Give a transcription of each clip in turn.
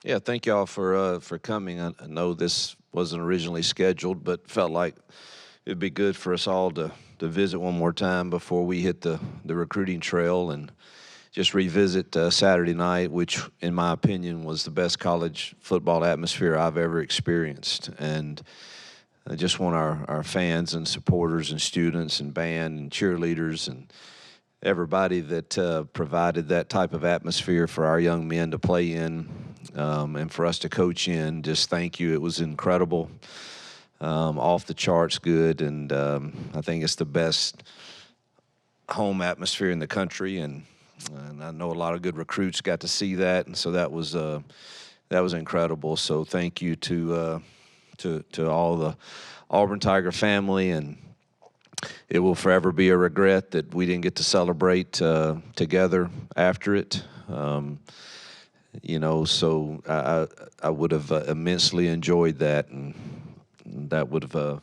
Yeah, thank y'all for coming. I know this wasn't originally scheduled, but felt like it'd be good for us all to visit one more time before we hit the recruiting trail and just revisit Saturday night, which, in my opinion, was the best college football atmosphere I've ever experienced. And I just want our fans and supporters and students and band and cheerleaders and everybody that provided that type of atmosphere for our young men to play in, and for us to coach in. Just thank you. It was incredible, off the charts good, and I think it's the best home atmosphere in the country. And I know a lot of good recruits got to see that, and so that was incredible. So thank you to all the Auburn Tiger family, and it will forever be a regret that we didn't get to celebrate together after it. So I would have immensely enjoyed that, and that would have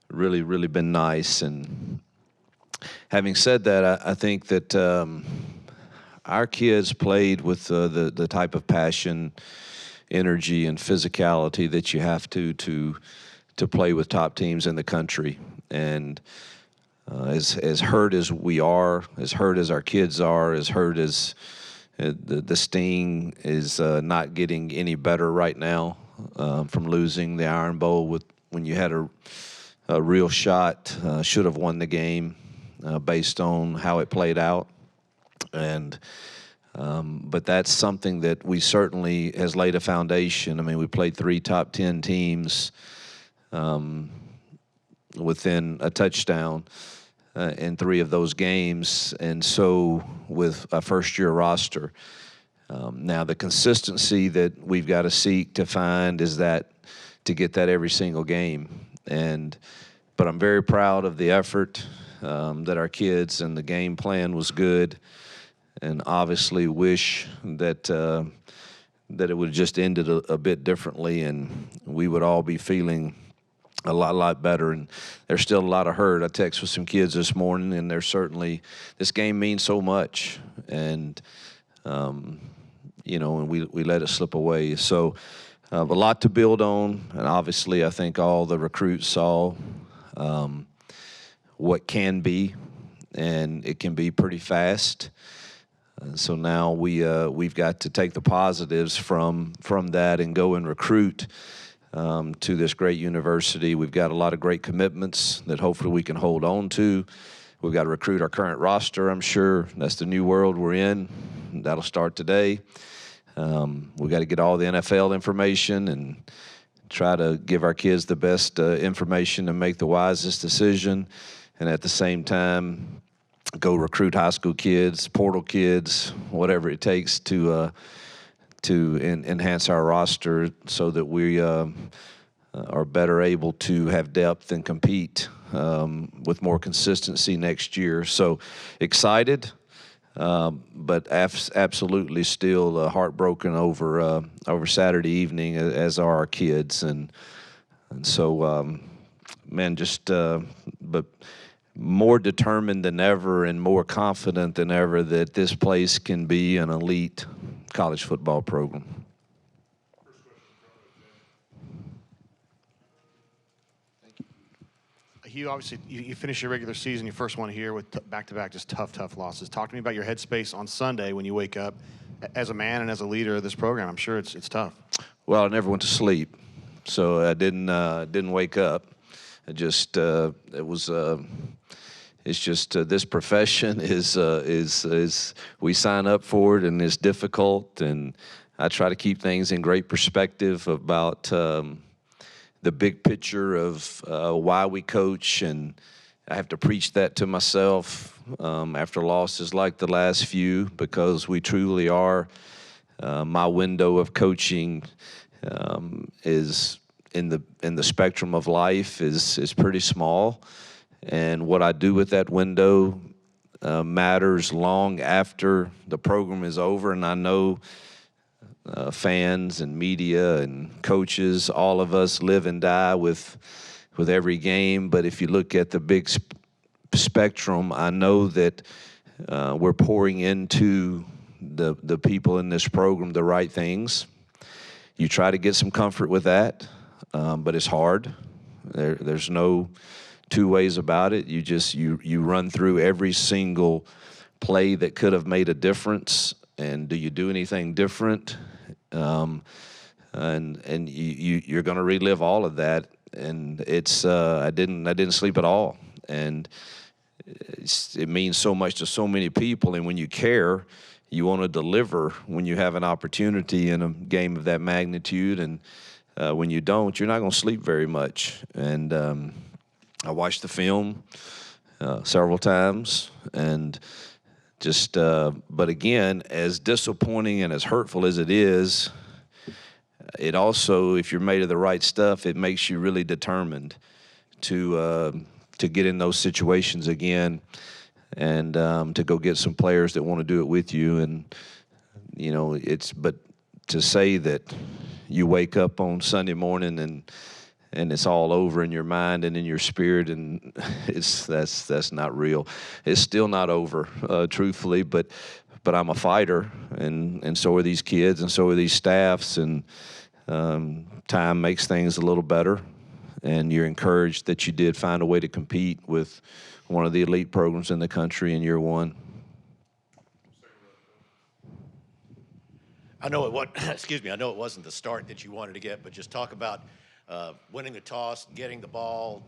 really been nice. And having said that, I think that our kids played with the type of passion, energy, and physicality that you have to play with top teams in the country. And as hurt as we are, as hurt as our kids are, as hurt as the Sting is not getting any better right now from losing the Iron Bowl when you had a real shot, should have won the game based on how it played out. And but that's something that we certainly has laid a foundation. I mean, we played 3 top 10 teams within a touchdown in 3 of those games, and so with a first-year roster. Now, the consistency that we've got to seek to find is that to get that every single game. But I'm very proud of the effort that our kids, and the game plan was good, and obviously wish that it would have just ended a bit differently, and we would all be feeling a lot better. And there's still a lot of hurt. I texted with some kids this morning, and there's certainly, this game means so much, and and we let it slip away. So a lot to build on, and obviously I think all the recruits saw what can be, and it can be pretty fast. And so now we've got to take the positives from that and go and recruit to this great university. We've got a lot of great commitments that hopefully we can hold on to. We've got to recruit our current roster, I'm sure. That's the new world we're in. That'll start today. We've got to get all the NFL information and try to give our kids the best information and make the wisest decision. And at the same time, go recruit high school kids, portal kids, whatever it takes to enhance our roster so that we are better able to have depth and compete with more consistency next year. So excited, but absolutely still heartbroken over Saturday evening, as are our kids. And so, man, just but more determined than ever and more confident than ever that this place can be an elite college football program. Hugh, obviously, you finished your regular season, your first one here with back-to-back just tough losses. Talk to me about your headspace on Sunday when you wake up as a man and as a leader of this program. I'm sure it's tough. Well, I never went to sleep, so I didn't wake up. I just it's just this profession is we sign up for it, and it's difficult. And I try to keep things in great perspective about the big picture of why we coach, and I have to preach that to myself after losses like the last few, because we truly are. My window of coaching is in the spectrum of life is pretty small. And what I do with that window matters long after the program is over. And I know fans and media and coaches, all of us live and die with every game. But if you look at the big spectrum, I know that we're pouring into the people in this program the right things. you try to get some comfort with that, but it's hard. There's no two ways about it. You run through every single play that could have made a difference, and do you do anything different? And you're going to relive all of that, and it's I didn't sleep at all, and it means so much to so many people, and when you care, you want to deliver when you have an opportunity in a game of that magnitude, and when you don't, you're not going to sleep very much. And I watched the film several times, and just but again, as disappointing and as hurtful as it is, it also, if you're made of the right stuff, it makes you really determined to get in those situations again, and to go get some players that want to do it with you. And but to say that you wake up on Sunday morning and it's all over in your mind and in your spirit, and that's not real. It's still not over, truthfully, but I'm a fighter, and so are these kids, and so are these staffs, and time makes things a little better, and you're encouraged that you did find a way to compete with one of the elite programs in the country in year one. I know excuse me, I know it wasn't the start that you wanted to get, but just talk about winning the toss, getting the ball,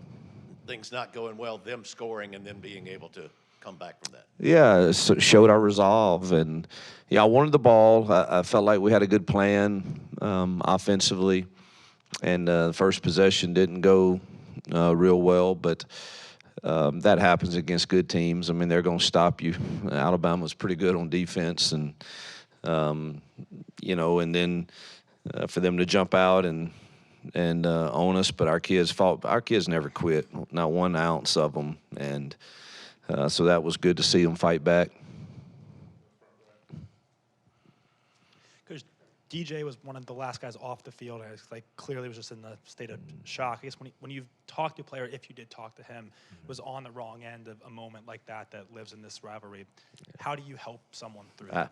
things not going well, them scoring, and then being able to come back from that. Yeah, so it showed our resolve, and I wanted the ball. I felt like we had a good plan offensively, and the first possession didn't go real well, but that happens against good teams. I mean, they're going to stop you. Alabama's pretty good on defense, and and then for them to jump out and own us, but our kids never quit, not 1 ounce of them, and so that was good to see them fight back. Coach, DJ was one of the last guys off the field, and it's like clearly was just in the state of shock. I guess when you've talked to a player, if you did talk to him, was on the wrong end of a moment like that lives in this rivalry, how do you help someone through that?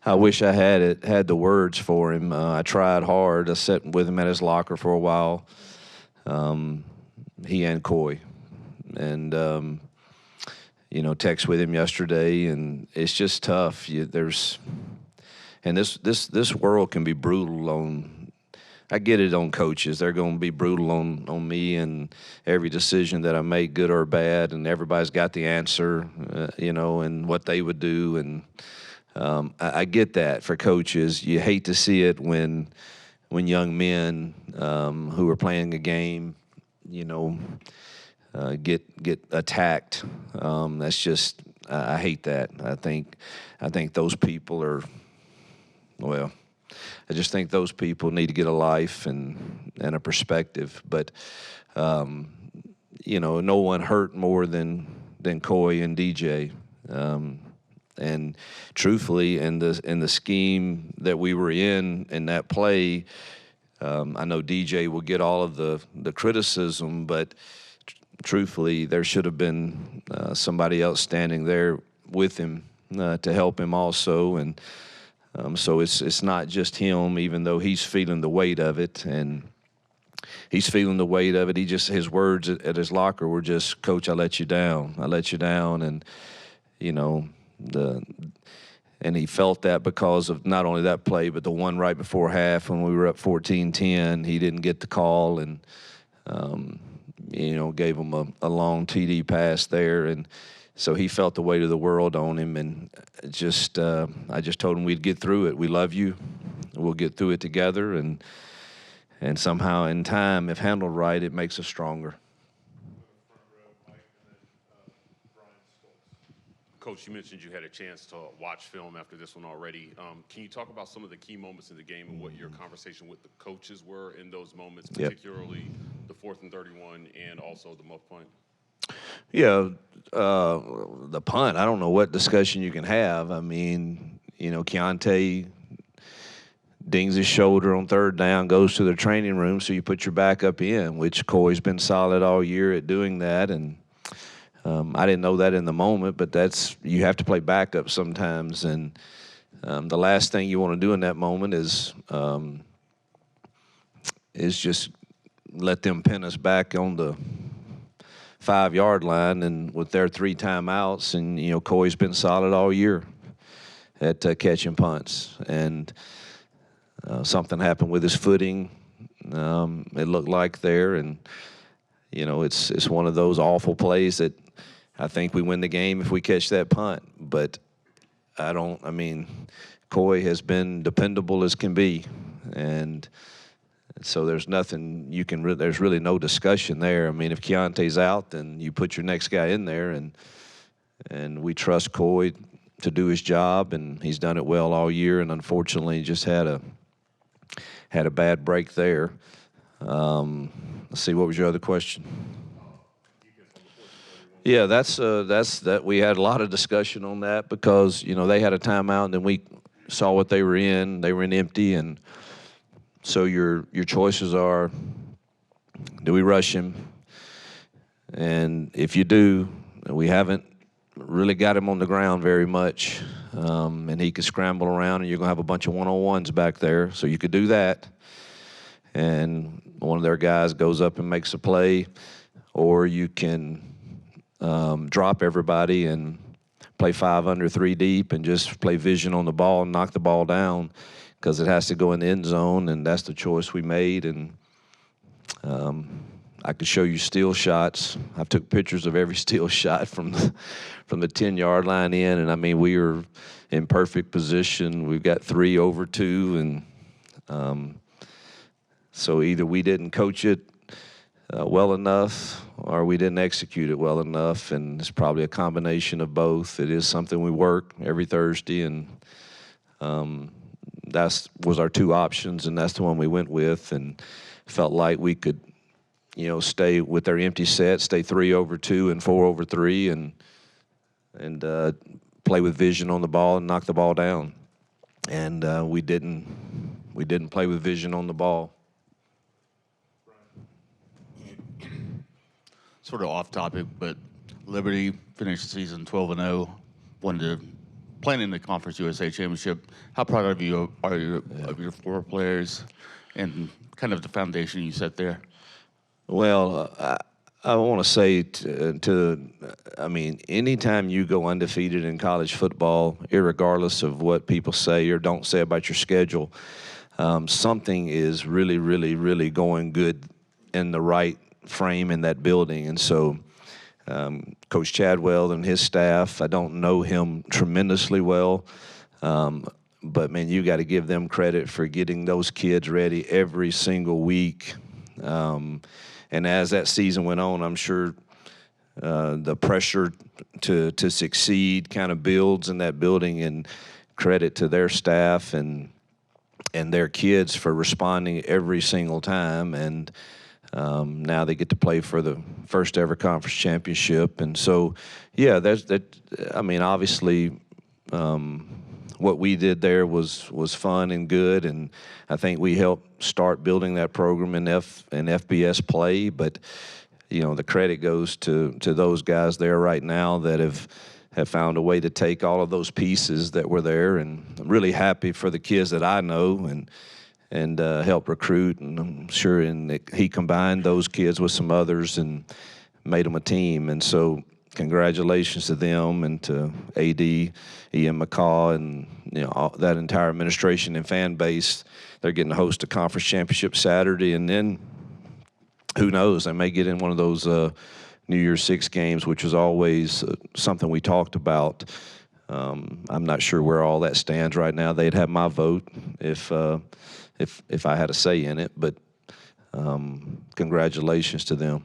I wish I had the words for him. I tried hard. I sat with him at his locker for a while, he and Coy, and text with him yesterday, and it's just tough. This world can be brutal on. I get it on coaches. They're going to be brutal on me and every decision that I make, good or bad, and everybody's got the answer, and what they would do. And I get that for coaches. You hate to see it when young men who are playing a game, get attacked. That's just I hate that. I think those people are. Well, I just think those people need to get a life and a perspective. But no one hurt more than Coy and DJ. And truthfully, in the scheme that we were in that play, I know DJ will get all of the criticism, but truthfully, there should have been somebody else standing there with him to help him also. And so it's not just him, even though he's feeling the weight of it, and he's feeling the weight of it. His words at his locker were just, "Coach, I let you down. I let you down," and and he felt that because of not only that play, but the one right before half when we were up 14-10. He didn't get the call, and gave him a long TD pass there, and so he felt the weight of the world on him, and I just told him we'd get through it. We love you. We'll get through it together, and somehow in time, if handled right, it makes us stronger. Coach, you mentioned you had a chance to watch film after this one already. Can you talk about some of the key moments in the game and what your conversation with the coaches were in those moments, particularly the 4th and 31 and also the muff punt? Yeah, the punt, I don't know what discussion you can have. I mean, Keontae dings his shoulder on 3rd down, goes to the training room, so you put your backup in, which Coy's been solid all year at doing that. And I didn't know that in the moment, but you have to play backup sometimes. And the last thing you want to do in that moment is is just let them pin us back on the 5-yard line, and with their 3 timeouts, and Coy's been solid all year at catching punts, and something happened with his footing. It looked like there, and it's one of those awful plays that I think we win the game if we catch that punt. But Coy has been dependable as can be, and so there's nothing you can. There's really no discussion there. I mean, if Keontae's out, then you put your next guy in there, and we trust Coy to do his job, and he's done it well all year. And unfortunately, just had a bad break there. Let's see, what was your other question? Yeah, that's that. We had a lot of discussion on that because they had a timeout, and then we saw what they were in. They were in empty, and so your choices are: do we rush him? And if you do, we haven't really got him on the ground very much, and he could scramble around, and you're gonna have a bunch of one-on-ones back there. So you could do that, and one of their guys goes up and makes a play, or you can drop everybody and play 5 under 3 deep and just play vision on the ball and knock the ball down because it has to go in the end zone, and that's the choice we made. And I could show you steal shots. I took pictures of every steal shot from the 10-yard line in, and we were in perfect position. We've got 3 over 2, and so either we didn't coach it well enough or we didn't execute it well enough, and it's probably a combination of both. It is something we work every Thursday, and that was our 2 options, and that's the one we went with, and felt like we could stay with their empty set, stay 3 over 2 and 4 over 3, and play with vision on the ball and knock the ball down. And we didn't play with vision on the ball. Sort of off topic, but Liberty finished the season 12-0, playing in the Conference USA Championship. How proud are you of your 4 players and kind of the foundation you set there? Well, I want to say anytime you go undefeated in college football, irregardless of what people say or don't say about your schedule, something is really, really, really going good in the right frame in that building. And so Coach Chadwell and his staff, I don't know him tremendously well, but, man, you got to give them credit for getting those kids ready every single week. And as that season went on, I'm sure the pressure to succeed kind of builds in that building, and credit to their staff and their kids for responding every single time. And now they get to play for the first ever conference championship. And so, yeah, obviously what we did there was fun and good, and I think we helped start building that program in FBS play. But the credit goes to those guys there right now that have found a way to take all of those pieces that were there, and I'm really happy for the kids that I know and help recruit, and I'm sure he combined those kids with some others and made them a team. And so congratulations to them and to AD, Ian McCaw, and that entire administration and fan base. They're getting to host a conference championship Saturday, and then who knows, they may get in one of those New Year's Six games, which was always something we talked about. I'm not sure where all that stands right now. They'd have my vote if I had a say in it, but congratulations to them.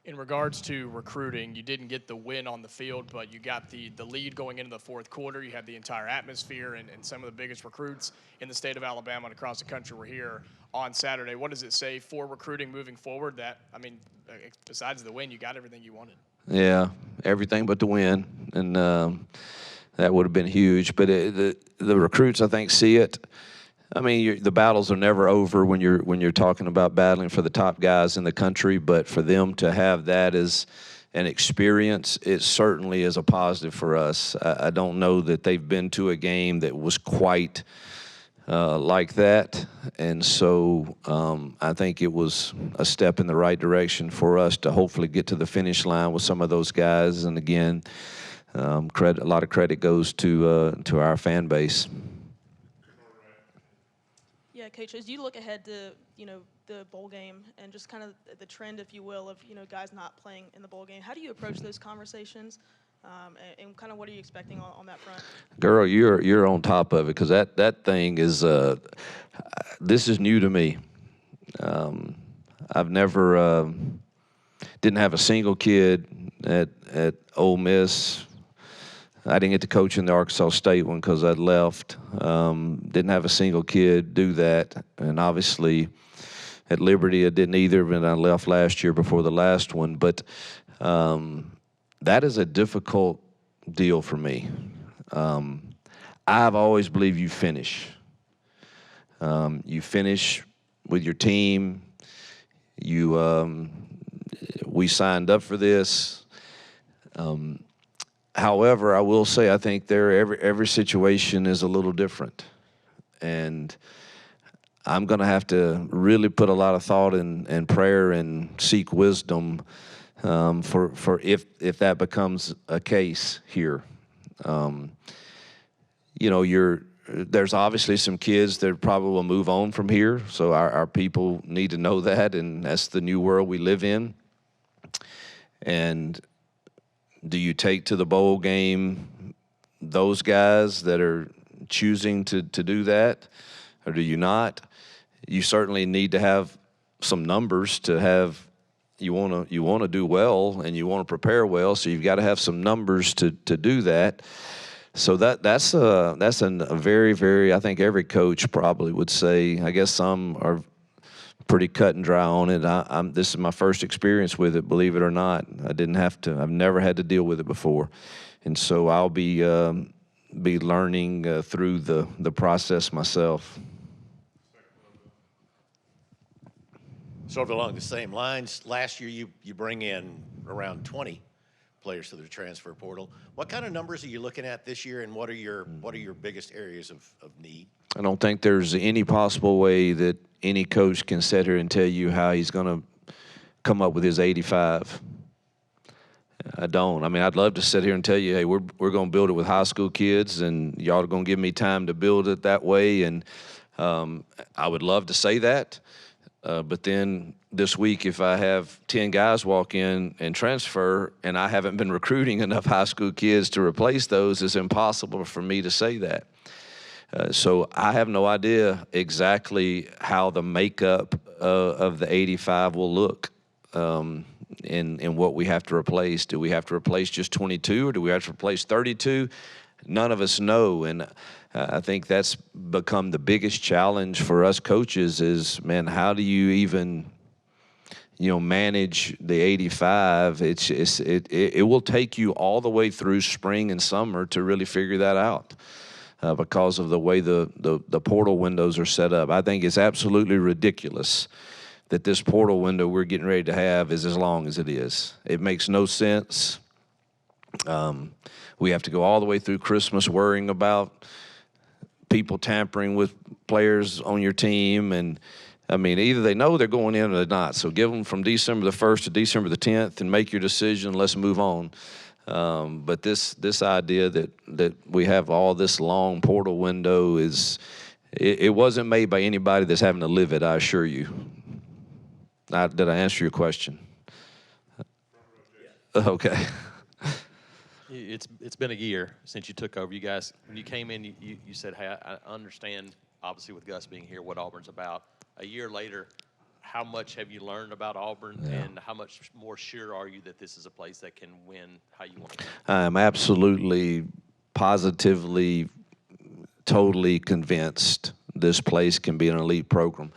In regards to recruiting, you didn't get the win on the field, but you got the lead going into the 4th quarter. You had the entire atmosphere, and some of the biggest recruits in the state of Alabama and across the country were here on Saturday. What does it say for recruiting moving forward? Besides the win, you got everything you wanted. Yeah, everything but the win, and that would have been huge. But the recruits, I think, see it. The battles are never over when you're talking about battling for the top guys in the country. But for them to have that as an experience, it certainly is a positive for us. I don't know that they've been to a game that was quite like that. And so I think it was a step in the right direction for us to hopefully get to the finish line with some of those guys. And again, a lot of credit goes to our fan base. Yeah, Coach, as you look ahead to, the bowl game and just kind of the trend, if you will, of, guys not playing in the bowl game, how do you approach those conversations? And kind of what are you expecting on that front? Girl, you're on top of it, because that thing is this is new to me. I've never didn't have a single kid at Ole Miss. I didn't get to coach in the Arkansas State one because I'd left. Didn't have a single kid do that, and obviously at Liberty I didn't either. But I left last year before the last one. But that is a difficult deal for me. I've always believed you finish. You finish with your team. We signed up for this. However, I will say I think every situation is a little different, and I'm going to have to really put a lot of thought and prayer and seek wisdom for if that becomes a case here. There's obviously some kids that probably will move on from here, so our people need to know that, and that's the new world we live in. And do you take to the bowl game those guys that are choosing to do that, or do you not? You certainly need to have some numbers to have. You want to do well and you want to prepare well, so you've got to have some numbers to do that. So that's a very, very, I think every coach probably would say. I guess some are pretty cut and dry on it. This is my first experience with it, believe it or not. I've never had to deal with it before, and so I'll be learning through the process myself. Sort of along the same lines, last year you bring in around 20 players to the transfer portal. What kind of numbers are you looking at this year, and what are your biggest areas of need? I don't think there's any possible way that any coach can sit here and tell you how he's going to come up with his 85. I don't. I mean, I'd love to sit here and tell you, hey, we're going to build it with high school kids, and y'all are going to give me time to build it that way. And I would love to say that. But then this week, if I have 10 guys walk in and transfer and I haven't been recruiting enough high school kids to replace those, it's impossible for me to say that. So I have no idea exactly how the makeup of the 85 will look in what we have to replace. Do we have to replace just 22, or do we have to replace 32? None of us know, and I think that's become the biggest challenge for us coaches is, man, how do you even, manage the 85? It will take you all the way through spring and summer to really figure that out because of the way the portal windows are set up. I think it's absolutely ridiculous that this portal window we're getting ready to have is as long as it is. It makes no sense. We have to go all the way through Christmas worrying about people tampering with players on your team. And, I mean, either they know they're going in or they're not. So give them from December the 1st to December the 10th and make your decision. Let's move on. But this idea that we have all this long portal window it wasn't made by anybody that's having to live it, I assure you. Did I answer your question? Okay. It's been a year since you took over. You guys, when you came in, you said, hey, I understand, obviously, with Gus being here, what Auburn's about. A year later, how much have you learned about Auburn, and how much more sure are you that this is a place that can win how you want to win? I'm absolutely, positively, totally convinced this place can be an elite program.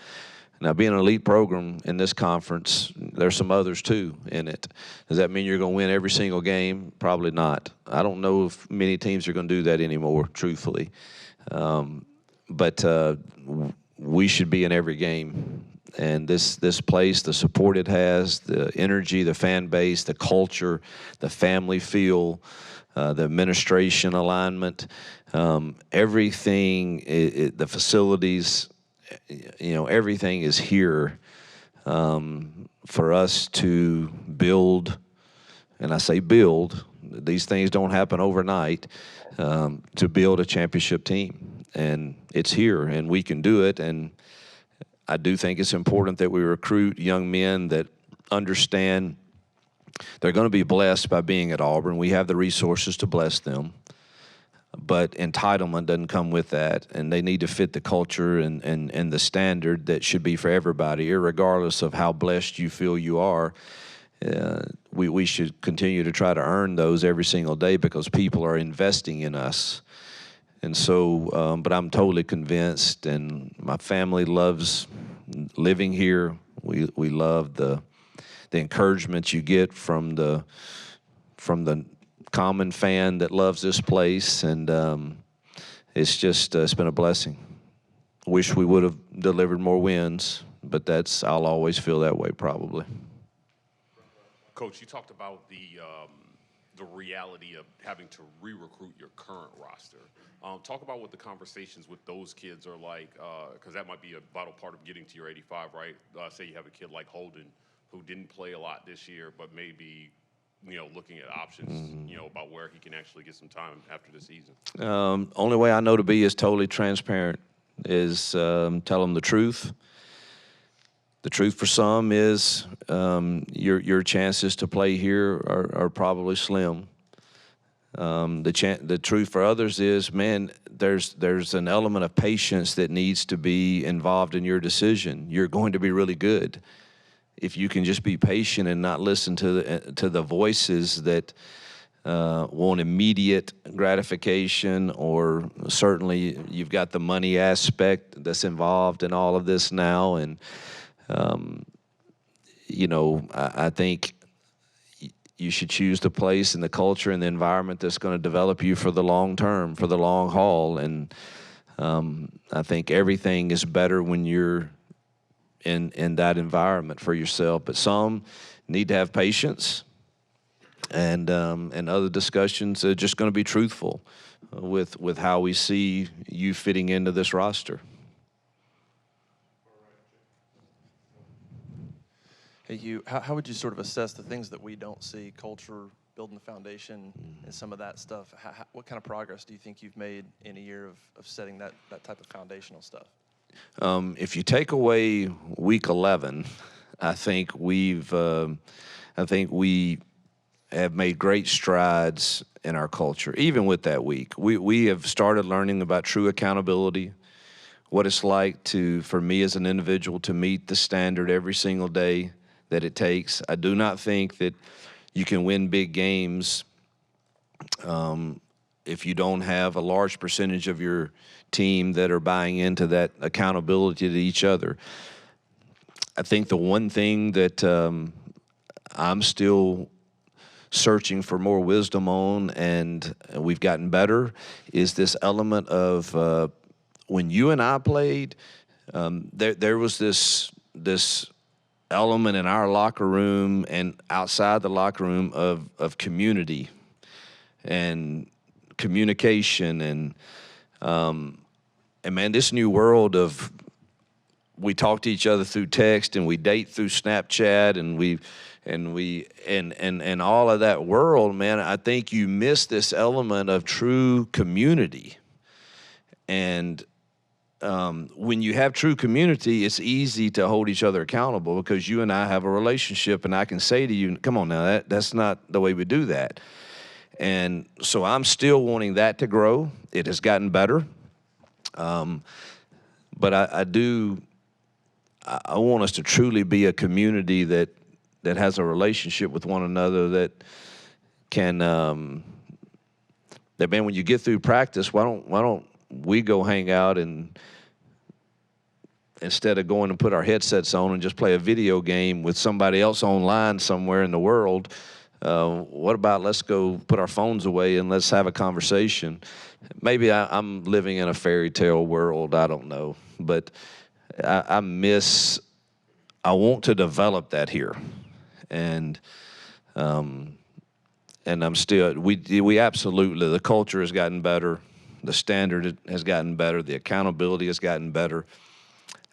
Now, being an elite program in this conference, there's some others, too, in it. Does that mean you're going to win every single game? Probably not. I don't know if many teams are going to do that anymore, truthfully. But we should be in every game. And this place, the support it has, the energy, the fan base, the culture, the family feel, the administration alignment, everything, the facilities, everything is here for us to build. And I say build. These things don't happen overnight. To build a championship team, and it's here, and we can do it. And I do think it's important that we recruit young men that understand they're going to be blessed by being at Auburn. We have the resources to bless them, but entitlement doesn't come with that, and they need to fit the culture and the standard that should be for everybody, regardless of how blessed you feel you are. We should continue to try to earn those every single day because people are investing in us. And so, but I'm totally convinced, and my family loves living here. We love the encouragement you get from the common fan that loves this place, and it's just it's been a blessing. Wish we would have delivered more wins, but I'll always feel that way probably. Coach, you talked about the reality of having to re-recruit your current roster. Talk about what the conversations with those kids are like, because that might be a vital part of getting to your 85, right? Say you have a kid like Holden who didn't play a lot this year, but maybe looking at options, about where he can actually get some time after the season. Only way I know to be is totally transparent, is tell them the truth. The truth for some is your chances to play here are probably slim. The truth for others is, man, there's an element of patience that needs to be involved in your decision. You're going to be really good if you can just be patient and not listen to the voices that want immediate gratification, or certainly you've got the money aspect that's involved in all of this now. And I think you should choose the place and the culture and the environment that's going to develop you for the long term, for the long haul. And I think everything is better when you're in that environment for yourself. But some need to have patience, and other discussions are just going to be truthful with how we see you fitting into this roster. Hey, Hugh, how would you sort of assess the things that we don't see, culture, building the foundation, and some of that stuff? What kind of progress do you think you've made in a year of setting that type of foundational stuff? If you take away week 11, I think we have made great strides in our culture. Even with that week, we have started learning about true accountability, what it's like for me as an individual to meet the standard every single day that it takes. I do not think that you can win big games if you don't have a large percentage of your team that are buying into that accountability to each other. I think the one thing that I'm still searching for more wisdom on, and we've gotten better, is this element of when you and I played, there was this element in our locker room and outside the locker room of community and communication, and man, this new world of we talk to each other through text and we date through Snapchat and all of that world, man, I think you miss this element of true community. And when you have true community, it's easy to hold each other accountable because you and I have a relationship, and I can say to you, come on now, that's not the way we do that. And so I'm still wanting that to grow. It has gotten better. But I want us to truly be a community that has a relationship with one another, that can, that man, when you get through practice, why don't we go hang out, and instead of going and put our headsets on and just play a video game with somebody else online somewhere in the world, what about let's go put our phones away and let's have a conversation? Maybe I'm living in a fairy tale world, I don't know, but I want to develop that here. And and I'm still. We absolutely, the culture has gotten better, the standard has gotten better, the accountability has gotten better.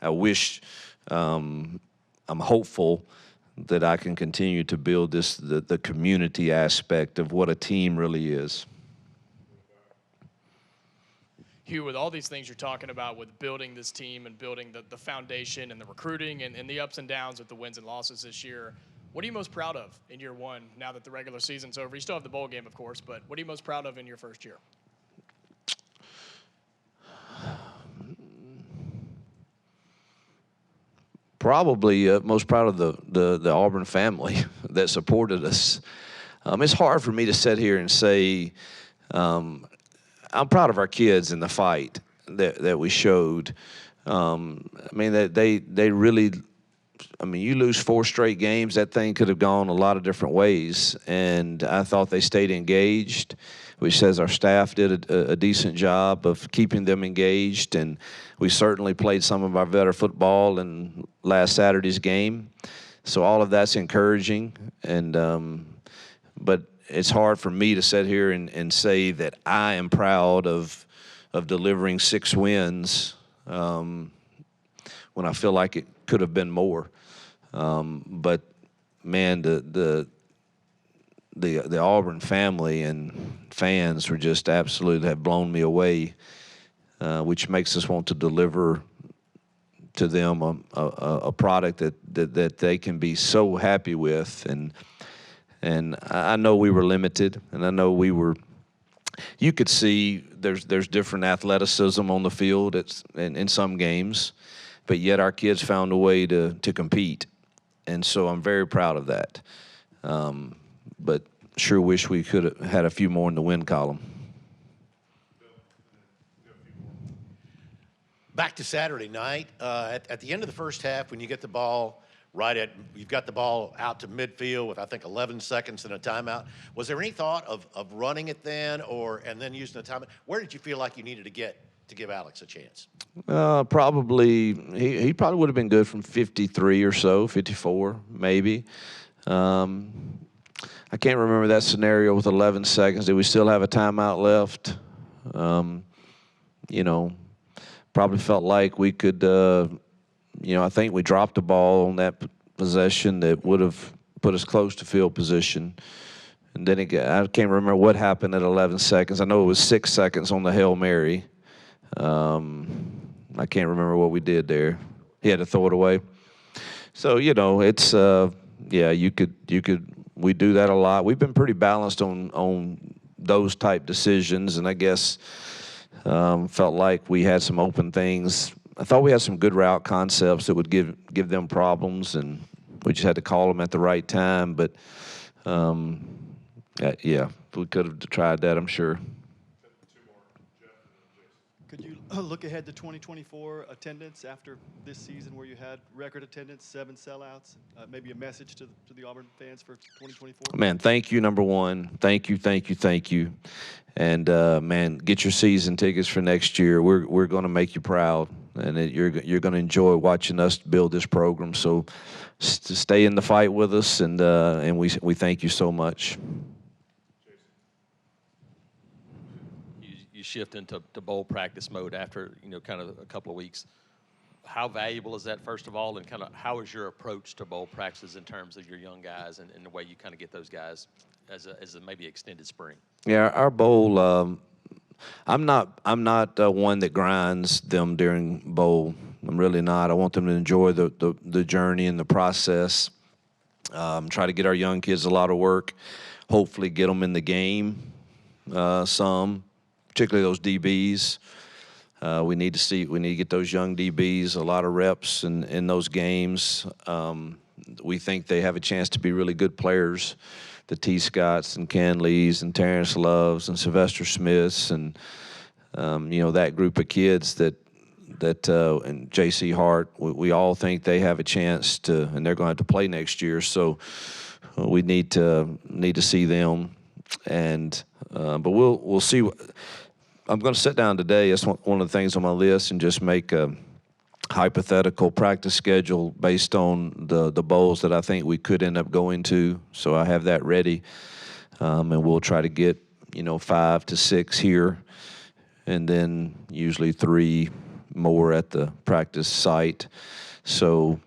I wish, I'm hopeful that I can continue to build the community aspect of what a team really is. Hugh, with all these things you're talking about with building this team and building the foundation and the recruiting and the ups and downs with the wins and losses this year, what are you most proud of in year one now that the regular season's over? You still have the bowl game, of course, but what are you most proud of in your first year? Probably most proud of the Auburn family that supported us. It's hard for me to sit here and say I'm proud of our kids in the fight that we showed. I mean, they really. I mean, you lose 4 straight games, that thing could have gone a lot of different ways. And I thought they stayed engaged, which says our staff did a decent job of keeping them engaged. And we certainly played some of our better football in last Saturday's game. So all of that's encouraging. And but it's hard for me to sit here and say that I am proud of delivering 6 wins when I feel like it could have been more. But man, the Auburn family and fans were just absolutely have blown me away, which makes us want to deliver to them a product that they can be so happy with. And I know we were limited, and I know we were. You could see there's different athleticism on the field in some games, but yet our kids found a way to compete. And so I'm very proud of that. But sure wish we could have had a few more in the win column. Back to Saturday night. At the end of the first half, when you get the ball you've got the ball out to midfield with, I think, 11 seconds and a timeout. Was there any thought of running it then and then using the timeout? Where did you feel like you needed to get to give Alex a chance? Probably, he probably would have been good from 53 or so, 54 maybe. I can't remember that scenario with 11 seconds. Did we still have a timeout left? Probably felt like we could, I think we dropped the ball on that possession that would have put us close to field position. And then I can't remember what happened at 11 seconds. I know it was 6 seconds on the Hail Mary. I can't remember what we did there. He had to throw it away. So, it's, we do that a lot. We've been pretty balanced on those type decisions, and I guess felt like we had some open things. I thought we had some good route concepts that would give them problems, and we just had to call them at the right time. But, we could have tried that, I'm sure. Could you look ahead to 2024 attendance after this season where you had record attendance, 7 sellouts? Maybe a message to the Auburn fans for 2024? Man, thank you, number one. Thank you. And, man, get your season tickets for next year. We're going to make you proud, and you're going to enjoy watching us build this program. So stay in the fight with us, and we thank you so much. You shift into bowl practice mode after kind of a couple of weeks. How valuable is that, first of all, and kind of how is your approach to bowl practices in terms of your young guys and the way you kind of get those guys as a maybe extended spring? Yeah, our bowl. I'm not one that grinds them during bowl. I'm really not. I want them to enjoy the journey and the process. Try to get our young kids a lot of work. Hopefully, get them in the game some. Particularly those DBs. We need to get those young DBs a lot of reps in those games. We think they have a chance to be really good players. The T. Scotts and Ken Lees and Terrence Loves and Sylvester Smiths and that group of kids that and J.C. Hart. We all think they have a chance to, and they're going to have to play next year. So we need to see them, and but we'll see. I'm going to sit down today. That's one of the things on my list, and just make a hypothetical practice schedule based on the bowls that I think we could end up going to. So I have that ready. and we'll try to get 5 to 6 here, and then usually 3 more at the practice site. So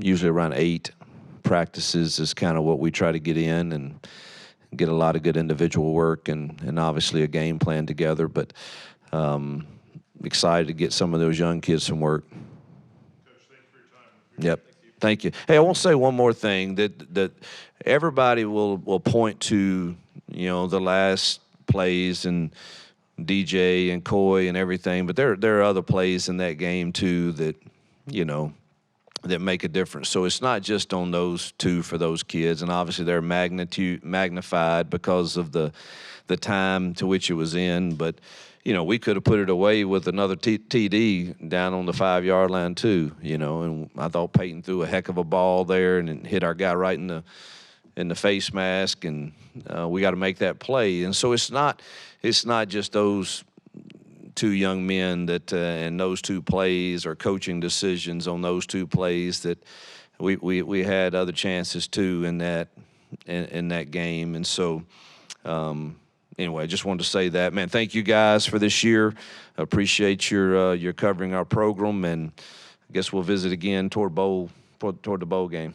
usually around 8 practices is kind of what we try to get in and get a lot of good individual work and obviously a game plan together. But excited to get some of those young kids some work. Coach, thank you for your time. Yep. Thank you. Hey, I want to say one more thing that everybody will point to, the last plays and DJ and Coy and everything, but there are other plays in that game too that, that make a difference. So it's not just on those 2 for those kids, and obviously they're magnified because of the time to which it was in, but we could have put it away with another TD down on the 5-yard line too, and I thought Peyton threw a heck of a ball there and it hit our guy right in the face mask, and we got to make that play. And so it's not just those 2 young men that and those 2 plays or coaching decisions on those 2 plays that we had other chances too in that game. And so anyway, I just wanted to say that, man. Thank you guys for this year. I appreciate your covering our program, and I guess we'll visit again toward the bowl game.